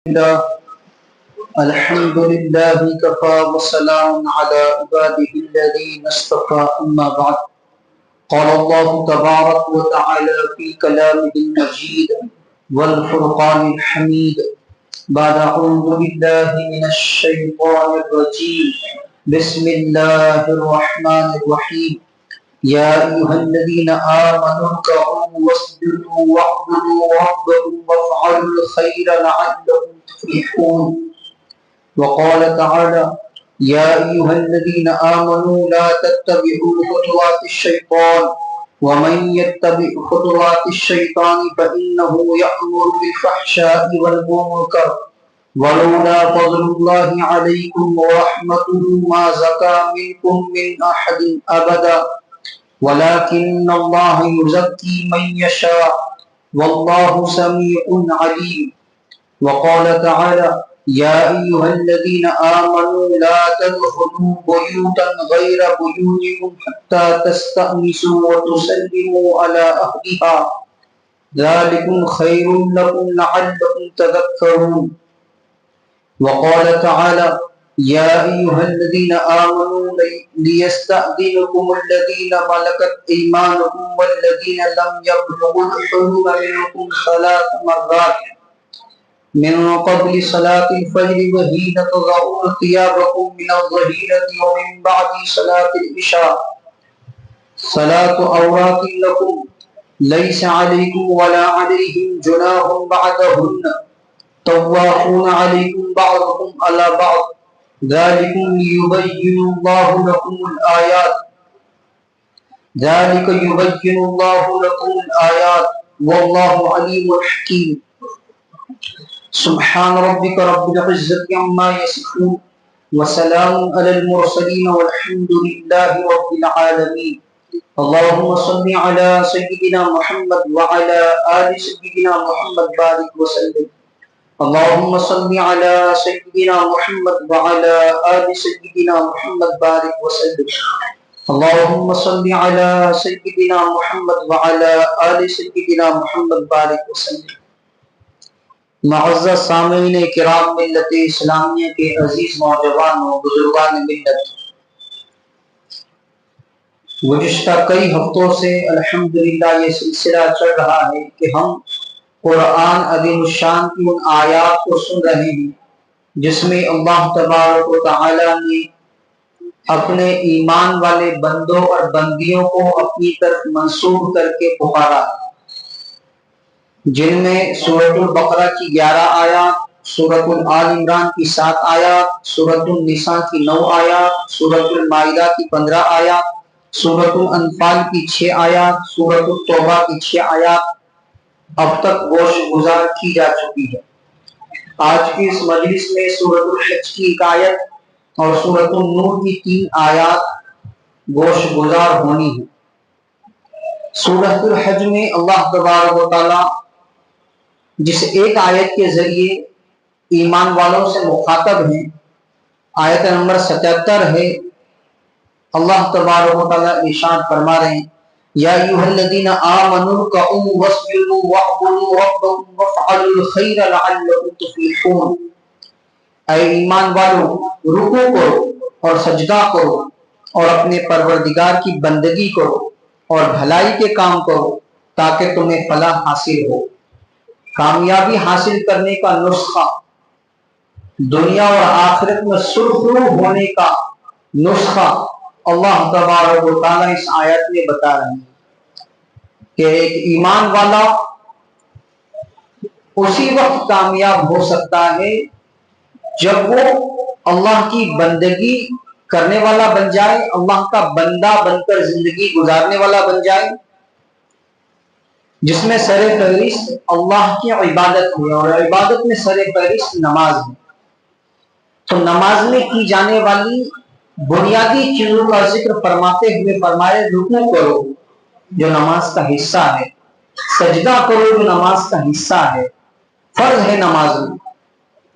الله. الحمد لله كفى وسلام على عباده الذين اصطفى أما بعد. قال الله تبارك وتعالى في كلامه المجيد والفرقان الحميد بعد أعوذ بالله من الشيطان الرجيم بسم الله الرحمن الرحيم. يا أيها الذين آمنوا اركعوا واسجدوا واعبدوا ربكم وافعلوا الخير لعلكم تفلحون. وقال تعالى يا أيها الذين آمنوا لا تتبعوا خطوات الشيطان ومن يتبع خطوات الشيطان فإنه يأمر بالفحشاء والمنكر ولولا فضل الله عليكم ورحمته ما زكى منكم من أحد أبدا ولكن الله يزكي من يشاء والله سميع عليم. وقال تعالى يا أيها الذين آمنوا لا تدخلوا بيوتا غير بيوتكم حتى تستأنسوا وتسلموا على أهلها ذلكم خير لكم لعلكم تذكرون. وقال تعالى يا أيها الذين آمنوا ليستأذنكم الذين ملكت أيمانكم والذين لم يبلغوا الحلم منكم 3 مرات من قبل صلاة الفجر وحين تضعون ثيابكم من الظهيرة ومن بعد صلاة العشاء صلاة عورات لكم ليس عليكم ولا عليهم جناح بعدهن طوافون عليكم بعضكم على بعض ذلكم يبين الله لكم الآيات والله عليم حكيم. سبحان ربك رب العزة عما يصفون وسلام على المرسلين والحمد لله رب العالمين. اللهم صل على سيدنا محمد وعلى آل سيدنا محمد بارك وسلم. اللهم صل على سيدنا محمد وعلى آل سيدنا محمد بارك وسلم. اللهم صل على سيدنا محمد وعلى آل سيدنا محمد بارك وسلم. معزز سامعین کرام ملت اسلامیہ کے عزیز نوجوانوں بزرگان ملت، گزشتہ کئی ہفتوں سے الحمدللہ یہ سلسلہ چل رہا ہے کہ ہم قرآن عظیم الشان کی ان آیات کو سن رہے ہیں جس میں اللہ تبارک و تعالی نے اپنے ایمان والے بندوں اور بندیوں کو اپنی طرف منسوب کر کے پکارا، جن میں سورۃ البقرہ کی 11 آیات، سورۃ آل عمران کی 7 آیات، سورۃ النساء کی 9 آیات، سورۃ المائدہ کی 15 آیات، سورۃ الانفال کی 6 آیات، سورۃ التوبہ کی 6 آیات اب تک گوش گزار کی جا چکی ہے۔ آج کی اس مجلس میں سورۃ الحج کی 1 آیت اور سورۃ النور کی 3 آیات گوش گزار ہونی ہے۔ سورۃ الحج میں اللہ تبارک و تعالی جس ایک آیت کے ذریعے ایمان والوں سے مخاطب ہیں، آیت نمبر 77 ہے، اللہ تبارک و تعالی ارشاد فرما رہے ہیں یا ایھا الذین آمنوا ارکعوا واسجدوا واعبدوا ربکم وافعلوا الخیر لعلکم تفلحون۔ اے ایمان والو، رکوع کرو اور سجدہ کرو اور اپنے پروردگار کی بندگی کرو اور بھلائی کے کام کرو تاکہ تمہیں فلاح حاصل ہو۔ کامیابی حاصل کرنے کا نسخہ، دنیا اور آخرت میں سرخرو ہونے کا نسخہ اللہ تبارک و تعالیٰ اس آیت میں بتا رہے ہیں کہ ایک ایمان والا اسی وقت کامیاب ہو سکتا ہے جب وہ اللہ کی بندگی کرنے والا بن جائے، اللہ کا بندہ بن کر زندگی گزارنے والا بن جائے، جس میں سر فہرست اللہ کی عبادت ہے اور عبادت میں سر فہرست نماز ہے۔ تو نماز میں کی جانے والی بنیادی چیزوں کا ذکر فرماتے ہوئے فرمائے رکوع کرو جو نماز کا حصہ ہے، سجدہ کرو جو نماز کا حصہ ہے، فرض ہے نماز میں۔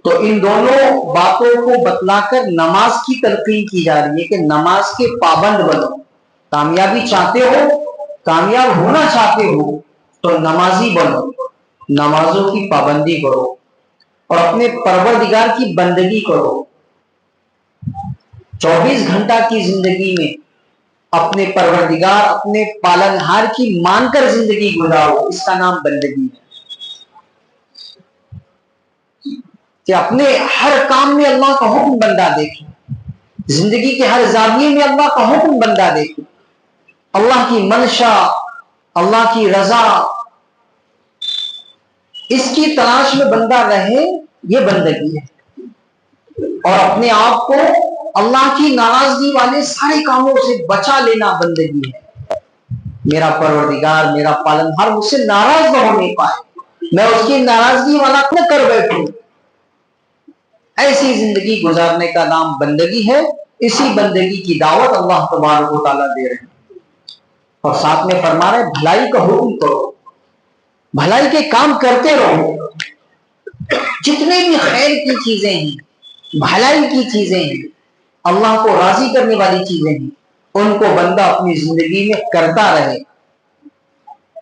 تو ان دونوں باتوں کو بتلا کر نماز کی تلقین کی جا رہی ہے کہ نماز کے پابند بنو۔ کامیابی چاہتے ہو، کامیاب ہونا چاہتے ہو تو نمازی بنو، نمازوں کی پابندی کرو اور اپنے پروردگار کی بندگی کرو. 24 گھنٹہ کی زندگی میں اپنے پروردگار اپنے پالنہار کی مان کر زندگی گزارو. اس کا نام بندگی ہے کہ اپنے ہر کام میں اللہ کا حکم بندہ دیکھے, زندگی کے ہر زاویے میں اللہ کا حکم بندہ دیکھے, اللہ کی منشا, اللہ کی رضا, اس کی تلاش میں بندہ رہے. یہ بندگی ہے. اور اپنے آپ کو اللہ کی ناراضگی والے سارے کاموں سے بچا لینا بندگی ہے. میرا پروردگار, میرا پالنہار مجھ سے ناراض نہ ہونے پائے, میں اس کی ناراضگی والا نہ کر بیٹھوں. ایسی زندگی گزارنے کا نام بندگی ہے. اسی بندگی کی دعوت اللہ تبارک و تعالیٰ دے رہے ہیں. اور ساتھ میں فرما رہے بھلائی کا حکم کرو, بھلائی کے کام کرتے رہو. جتنے بھی خیر کی چیزیں ہیں, بھلائی کی چیزیں ہیں, اللہ کو راضی کرنے والی چیزیں ہیں, ان کو بندہ اپنی زندگی میں کرتا رہے.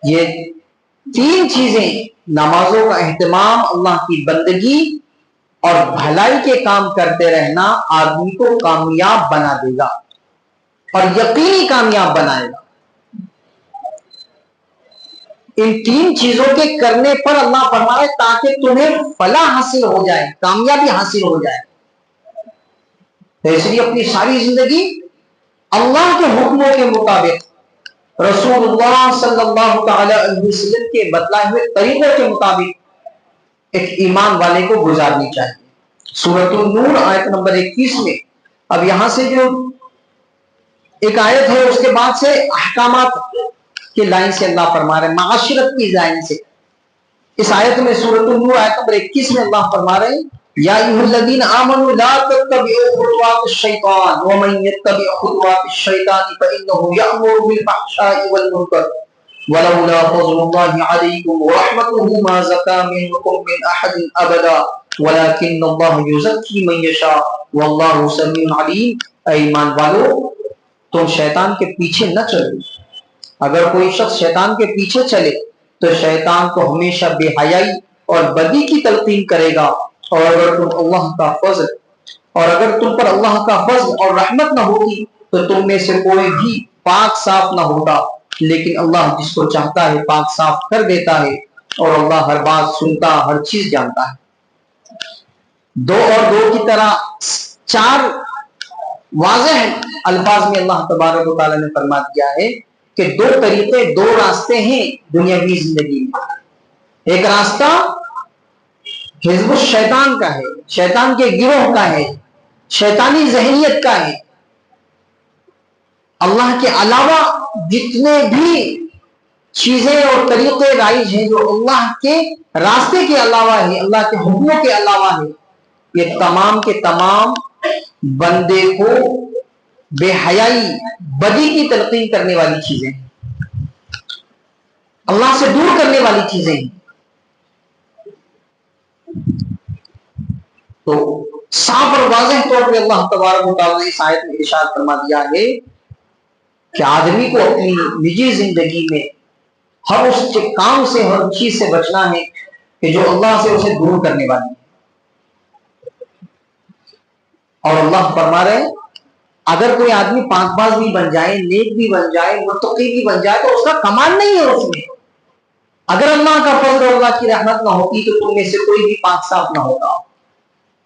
یہ 3 چیزیں, نمازوں کا اہتمام, اللہ کی بندگی اور بھلائی کے کام کرتے رہنا, آدمی کو کامیاب بنا دے گا اور یقینی کامیاب بنائے گا. ان 3 چیزوں کے کرنے پر اللہ فرمائے تاکہ تمہیں فلاح حاصل ہو جائے, کامیابی حاصل ہو جائے. تو اس لیے اپنی ساری زندگی اللہ کے حکموں کے مطابق, رسول اللہ صلی اللہ تعالی علیہ وسلم کے بتلائے ہوئے طریقوں کے مطابق ایک ایمان والے کو گزارنی چاہیے. سورۃ النور آیت نمبر 21 میں, اب یہاں سے جو ایک آیت ہے اس کے بعد سے احکامات کے لائن سے اللہ فرما رہے ہیں, معاشرت کی لائن سے. اس آیت میں سورۃ النور آیت نمبر 21 میں اللہ فرما رہے ہیں یا ایھا الذین آمنوا لا تتبعوا خطوات الشیطان ومن یتبع خطوات الشیطان فإنه یأمر بالفحشاء والمنکر ولولا فضل اللہ علیکم ورحمتہ ما زکا منکم من احد ابدا ولکن اللہ یزکی من یشاء واللہ سمیع علیم. اے ایمان والو, تم شیطان کے پیچھے نہ چلو. اگر کوئی شخص شیطان کے پیچھے چلے تو شیطان کو ہمیشہ بے حیائی اور بدی کی تلقین کرے گا. اور اگر تم اللہ کا فضل اور اگر تم پر اللہ کا فضل اور رحمت نہ ہوتی تو تم میں سے کوئی بھی پاک صاف نہ ہوتا, لیکن اللہ جس کو چاہتا ہے پاک صاف کر دیتا ہے, اور اللہ ہر بات سنتا, ہر چیز جانتا ہے. 2 اور 2 کی طرح 4 واضح الفاظ میں اللہ تبارک و تعالیٰ نے فرما دیا ہے کہ 2 طریقے, 2 راستے ہیں دنیاوی زندگی میں. ایک راستہ حزب الشیطان کا ہے, شیطان کے گروہ کا ہے, شیطانی ذہنیت کا ہے. اللہ کے علاوہ جتنے بھی چیزیں اور طریقے رائج ہیں جو اللہ کے راستے کے علاوہ ہے, اللہ کے حکموں کے علاوہ ہے, یہ تمام کے تمام بندے کو بے حیائی, بدی کی تلقین کرنے والی چیزیں ہیں, اللہ سے دور کرنے والی چیزیں ہیں. تو صاف اور واضح طور پر اللہ تبارک و تعالیٰ نے اس آیت میں ارشاد فرما دیا ہے کہ آدمی کو اپنی نجی زندگی میں ہر اس کام سے, ہر چیز سے بچنا ہے کہ جو اللہ سے اسے دور کرنے والی ہے. اور اللہ فرما رہے ہیں اگر کوئی آدمی پاک باز بھی بن جائے, نیک بھی بن جائے, متقی بھی بن جائے, تو اس کا کمال نہیں ہے اس میں. اگر اللہ کا فضل اور اللہ کی رحمت نہ ہوتی تو تم میں سے کوئی بھی پاک صاف نہ ہوتا.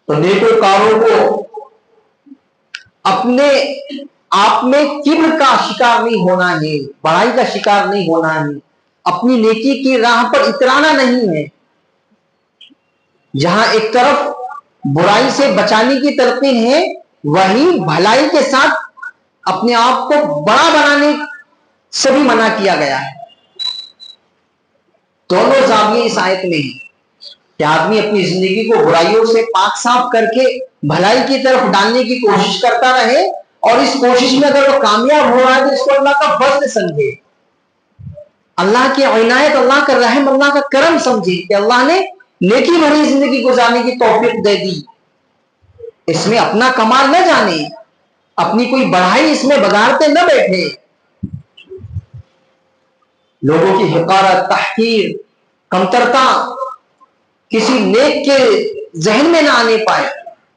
تو نیکوکاروں کو اپنے آپ میں کبر کا شکار نہیں ہونا ہے, بڑائی کا شکار نہیں ہونا ہے, اپنی نیکی کی راہ پر اترانا نہیں ہے. جہاں ایک طرف برائی سے بچانے کی تلقین ہے, وہی بھلائی کے ساتھ اپنے آپ کو بڑا بنانے سے بھی منع کیا گیا ہے. دونوں زاویے اس آیت میں ہیں کہ آدمی اپنی زندگی کو برائیوں سے پاک صاف کر کے بھلائی کی طرف ڈالنے کی کوشش کرتا رہے, اور اس کوشش میں اگر وہ کامیاب ہو رہا ہے تو اس کو اللہ کا فضل سمجھے, اللہ کی عنایت, اللہ کا رحم, اللہ کا کرم سمجھے کہ اللہ نے نیکی بھری زندگی گزارنے کی توفیق دے دی. اس میں اپنا کمال نہ جانے, اپنی کوئی بڑائی اس میں بگاڑتے نہ بیٹھے. لوگوں کی حقارت, تحقیر, کمترتا کسی نیک کے ذہن میں نہ آنے پائے،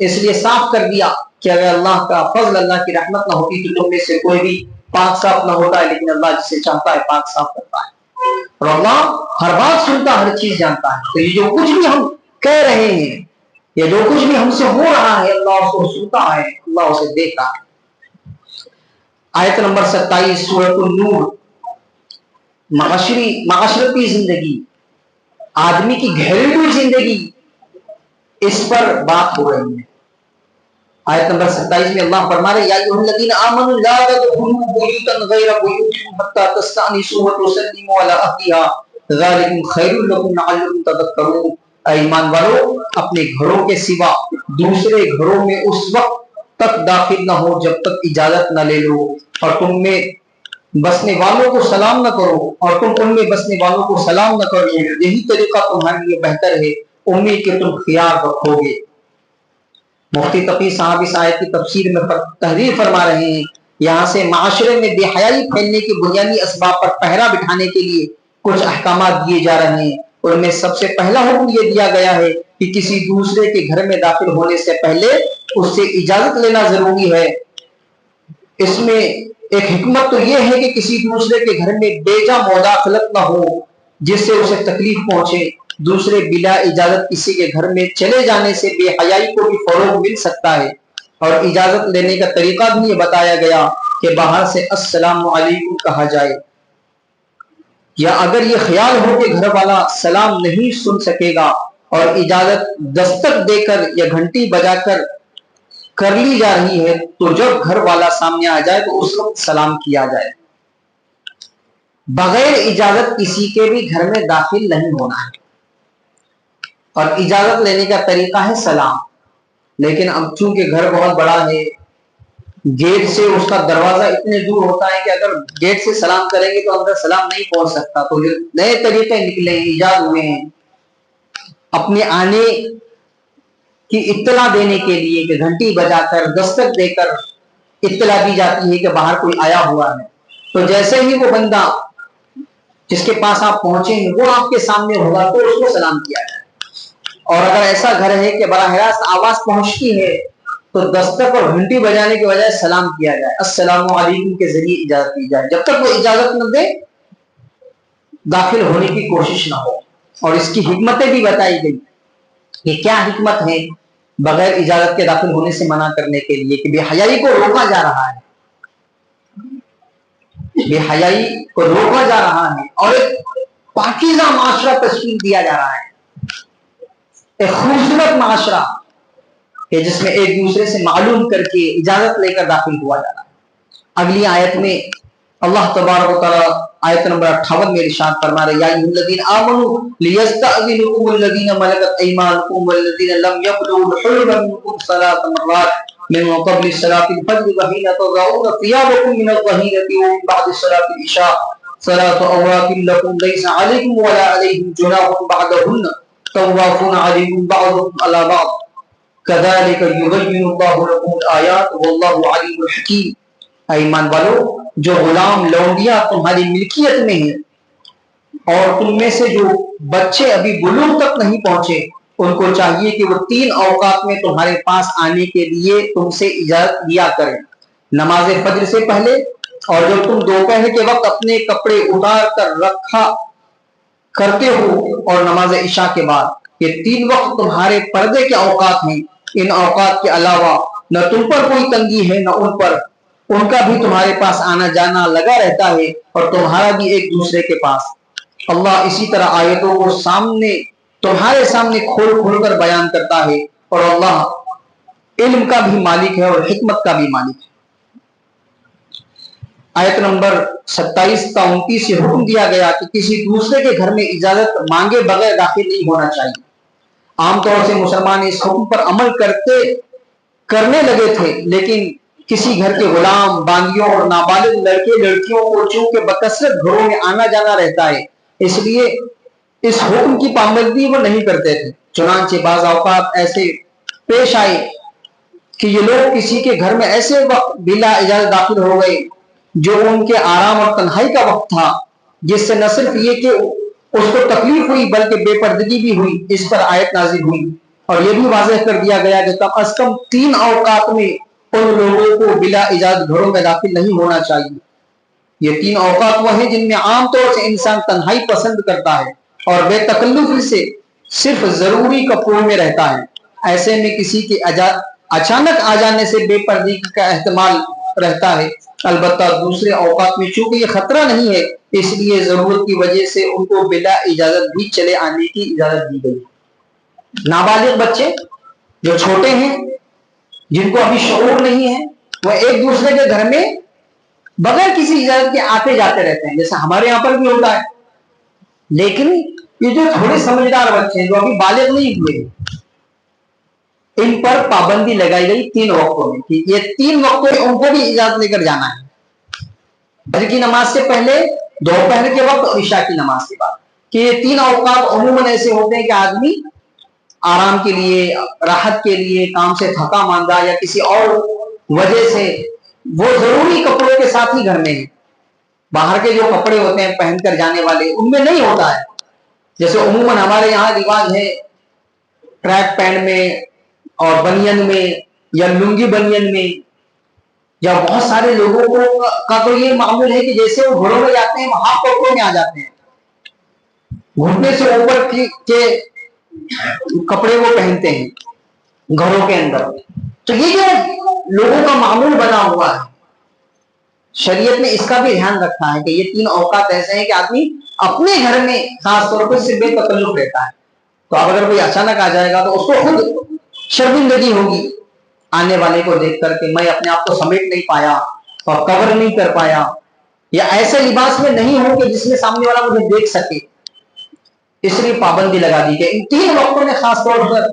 اس لیے صاف کر دیا کہ اگر اللہ کا فضل، اللہ کی رحمت نہ ہوتی تو تم میں سے کوئی بھی پاک صاف نہ ہوتا ہے، لیکن اللہ جسے چاہتا ہے پاک صاف کرتا ہے، اور اللہ ہر بات سنتا، ہر چیز جانتا ہے۔ تو یہ جو کچھ بھی ہم کہہ رہے ہیں، یہ جو کچھ بھی ہم سے ہو رہا ہے، اللہ اس کو سنتا ہے، اللہ اسے دیکھتا ہے۔ آیت نمبر 27 سورۃ النور، معاشرتی زندگی، آدمی کی گھریلو زندگی، اس پر بات ہو رہی ہے۔ آیت نمبر 27 میں اللہ فرما رہے ہیں، یا ایھا الذین آمنوا لا تدخلوا بیوتا غیر بیوتکم حتی تستأنسوا وتسلموا علی اہلھا ذالکم خیر لکم لعلکم تذکرون۔ اے ایمان والو، اپنے گھروں کے سوا دوسرے گھروں میں اس وقت تک داخل نہ ہو جب تک اجازت نہ لے لو، اور تم میں بسنے والوں کو سلام نہ کرو، اور تم ان میں بسنے والوں کو سلام نہ کرو، یہی طریقہ تمہارے لیے بہتر ہے، امید کہ تم خیال رکھو گے۔ مفتی تقی صاحب اس آیت کی تفسیر میں تحریر فرما رہے ہیں، یہاں سے معاشرے میں بے حیائی پھیلنے کے بنیادی اسباب پر پہرا بٹھانے کے لیے کچھ احکامات دیے جا رہے ہیں۔ ان میں سب سے پہلا حکم یہ دیا گیا ہے کہ کسی دوسرے کے گھر میں داخل ہونے سے پہلے اس سے اجازت لینا ضروری ہے۔ اس میں ایک حکمت تو یہ ہے کہ کسی دوسرے کے گھر میں بے جا مداخلت نہ ہو جس سے اسے تکلیف پہنچے۔ دوسرے بلا اجازت کسی کے گھر میں چلے جانے سے بے حیائی کو بھی فروغ مل سکتا ہے، اور اجازت لینے کا طریقہ بھی یہ بتایا گیا کہ باہر سے السلام علیکم کہا جائے، یا اگر یہ خیال ہو کہ گھر والا سلام نہیں سن سکے گا اور اجازت دستک دے کر یا گھنٹی بجا کر لی جا رہی ہے، تو جب گھر والا سامنے آ جائے تو اس وقت سلام کیا جائے۔ بغیر اجازت کسی کے بھی گھر میں داخل نہیں ہونا ہے، اور اجازت لینے کا طریقہ ہے سلام۔ لیکن اب چونکہ گھر بہت بڑا ہے، گیٹ سے اس کا دروازہ اتنے دور ہوتا ہے کہ اگر گیٹ سے سلام کریں گے تو اندر سلام نہیں پہنچ سکتا، تو جو نئے طریقے نکلے ہیں، ایجاد ہوئے ہیں اپنے آنے کی اطلاع دینے کے لیے، کہ گھنٹی بجا کر دستک دے کر اطلاع دی جاتی ہے کہ باہر کوئی آیا ہوا ہے، تو جیسے ہی وہ بندہ جس کے پاس آپ پہنچے ہیں وہ آپ کے سامنے ہوگا تو اس کو سلام کیا جائے۔ اور اگر ایسا گھر ہے کہ براہ راست آواز پہنچتی ہے تو دستک اور گھنٹی بجانے کے بجائے سلام کیا جائے، السلام علیکم کے ذریعے اجازت دی جائے، جب تک وہ اجازت نہ دے داخل ہونے کی کوشش نہ ہو۔ اور اس کی حکمتیں بھی بتائی گئی کہ کیا حکمت ہے بغیر اجازت کے داخل ہونے سے منع کرنے کے لیے، کہ بے حیائی کو روکا جا رہا ہے، بے حیائی کو روکا جا رہا ہے، اور ایک پاکیزہ معاشرہ تشکیل دیا جا رہا ہے، ایک خوبصورت معاشرہ کہ جس میں ایک دوسرے سے معلوم کر کے اجازت لے کر داخل ہوا جا رہا ہے۔ اگلی آیت میں اللہ تبارک و تعالی آیت نمبر 58 میں ارشاد فرما رہے ہیں، یا ایھا الذین آمنوا لیستأذنکم الذین ملکت ایمانکم والذین لم یبلغوا الحلم منکم ثلاث مرات من قبل صلاة الفجر وحین تضعون ثیابکم من الظہیرۃ ومن بعد صلاة العشاء ثلاث عورات لکم لیس علیکم ولا علیہم جناح بعدہن طوافون علیکم بعضکم علی بعض کذالک یبین اللہ لکم الآیات واللہ علیم حکیم۔ اے ایمان والو، جو غلام لونڈیاں تمہاری ملکیت میں ہیں اور تم میں سے جو بچے ابھی بلوغ تک نہیں پہنچے، ان کو چاہیے کہ وہ 3 اوقات میں تمہارے پاس آنے کے لیے تم سے اجازت لیا کریں، نماز فجر سے پہلے، اور جب تم دوپہر کے وقت اپنے کپڑے اتار کر رکھا کرتے ہو، اور نماز عشاء کے بعد۔ یہ 3 وقت تمہارے پردے کے اوقات ہیں، ان اوقات کے علاوہ نہ تم پر کوئی تنگی ہے نہ ان پر، ان کا بھی تمہارے پاس آنا جانا لگا رہتا ہے، اور تمہارا بھی ایک دوسرے کے پاس۔ اللہ اسی طرح آیتوں کو تمہارے سامنے کھول کھول کر بیان کرتا ہے، اور اللہ علم کا بھی مالک ہے اور حکمت کا بھی مالک ہے۔ آیت نمبر 27 تا 29 سے حکم دیا گیا کہ کسی دوسرے کے گھر میں اجازت مانگے بغیر داخل نہیں ہونا چاہیے۔ عام طور سے مسلمان اس حکم پر عمل کرنے لگے تھے، لیکن کسی گھر کے غلام، باندیوں اور نابالغ لڑکے لڑکیوں کو چونکہ بکثرت گھروں میں آنا جانا رہتا ہے، اس لیے اس حکم کی پابندی وہ نہیں کرتے تھے۔ چنانچہ بعض اوقات ایسے پیش آئے کہ یہ لوگ کسی کے گھر میں ایسے وقت بلا اجازت داخل ہو گئے جو ان کے آرام اور تنہائی کا وقت تھا، جس سے نہ صرف یہ کہ اس کو تکلیف ہوئی بلکہ بے پردگی بھی ہوئی۔ اس پر آیت نازل ہوئی، اور یہ بھی واضح کر دیا گیا کہ کم از کم 3 اوقات میں ان لوگوں کو بلا اجازت گھروں میں داخل نہیں ہونا چاہیے. یہ 3 اوقات وہ ہیں جن میں عام طور سے انسان تنہائی پسند کرتا ہے اور بے تکلفی سے صرف ضروری کپڑوں میں رہتا ہے. ایسے میں کسی کے اچانک آ جانے سے بے پردگی کا احتمال رہتا ہے. البتہ دوسرے اوقات میں چونکہ یہ خطرہ نہیں ہے اس لیے ضرورت کی وجہ سے ان کو بلا اجازت بھی چلے آنے کی اجازت دی گئی. نابالغ بچے جو چھوٹے ہیں جن کو ابھی شعور نہیں ہے وہ ایک دوسرے کے گھر میں بغیر کسی اجازت کے آتے جاتے رہتے ہیں جیسا ہمارے یہاں پر بھی ہوتا ہے. لیکن یہ جو تھوڑے سمجھدار بچے ہیں جو ابھی بالغ نہیں ہوئے ان پر پابندی لگائی گئی 3 وقتوں میں کہ یہ 3 وقتوں میں ان کو بھی اجازت لے کر جانا ہے. فجر کی نماز سے پہلے, دوپہر کے وقت اور عشاء کی نماز کے بعد. کہ یہ 3 اوقات عموماً ایسے ہوتے ہیں کہ آدمی آرام کے لیے, راحت کے لیے, کام سے تھکا ماندہ یا کسی اور وجہ سے وہ ضروری کپڑوں کے ساتھ ہی گھر میں ہے. باہر کے جو کپڑے ہوتے ہیں پہن کر جانے والے ان میں نہیں ہوتا ہے. جیسے عموماً ہمارے یہاں رواج ہے ٹریک پینٹ میں اور بنین میں یا لنگی بنین میں, یا بہت سارے لوگوں کا تو یہ معمول ہے کہ جیسے وہ گھروں میں جاتے ہیں وہ ہاف کپڑوں میں آ جاتے ہیں, گھٹنے سے اوپر کے کپڑے وہ پہنتے ہیں گھروں کے اندر. تو یہ جو لوگوں کا معمول بنا ہوا ہے شریعت نے اس کا بھی دھیان رکھا ہے کہ یہ 3 اوقات ایسے ہیں کہ آدمی اپنے گھر میں خاص طور پر سے بے تکلف رہتا ہے. تو اب اگر کوئی اچانک آ جائے گا تو اس کو خود شرمندگی ہوگی آنے والے کو دیکھ کر کہ میں اپنے آپ کو سمیٹ نہیں پایا اور کور نہیں کر پایا, یا ایسے لباس میں نہیں ہوں کہ جس میں سامنے والا مجھے دیکھ سکے. اس لیے پابندی لگا دی کہ ان 3 وقتوں میں خاص طور پر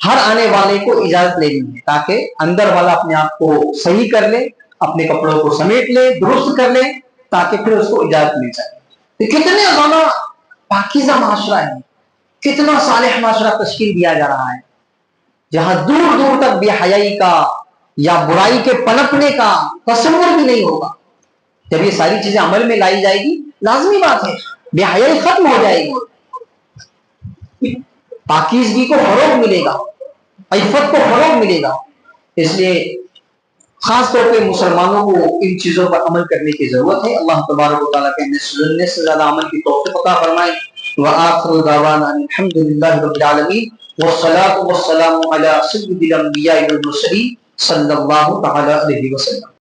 ہر آنے والے کو اجازت لینی ہے تاکہ اندر والا اپنے آپ کو صحیح کر لے, اپنے کپڑوں کو سمیٹ لے, درست کر لے تاکہ پھر اس کو اجازت مل جائے. کتنے زیادہ پاکیزہ معاشرہ ہے, کتنا صالح معاشرہ تشکیل دیا جا رہا ہے جہاں دور دور تک بے حیائی کا یا برائی کے پنپنے کا تصور بھی نہیں ہوگا. جب یہ ساری چیزیں عمل میں لائی جائے گی لازمی بات ہے بے حیائی ختم ہو جائے گی, پاکیزگی کو فروغ ملے گا, عفت کو فروغ ملے گا. اس لیے خاص طور پہ مسلمانوں کو ان چیزوں پر عمل کرنے کی ضرورت ہے. اللہ تبارک و تعالیٰ کے سننے سے زیادہ عمل کی توفیق عطا فرمائے. وآخر دعوانا الحمد للہ رب العالمین والصلاة والسلام علی سید الانبیاء والمرسلین صلی اللہ تعالی علیہ وسلم.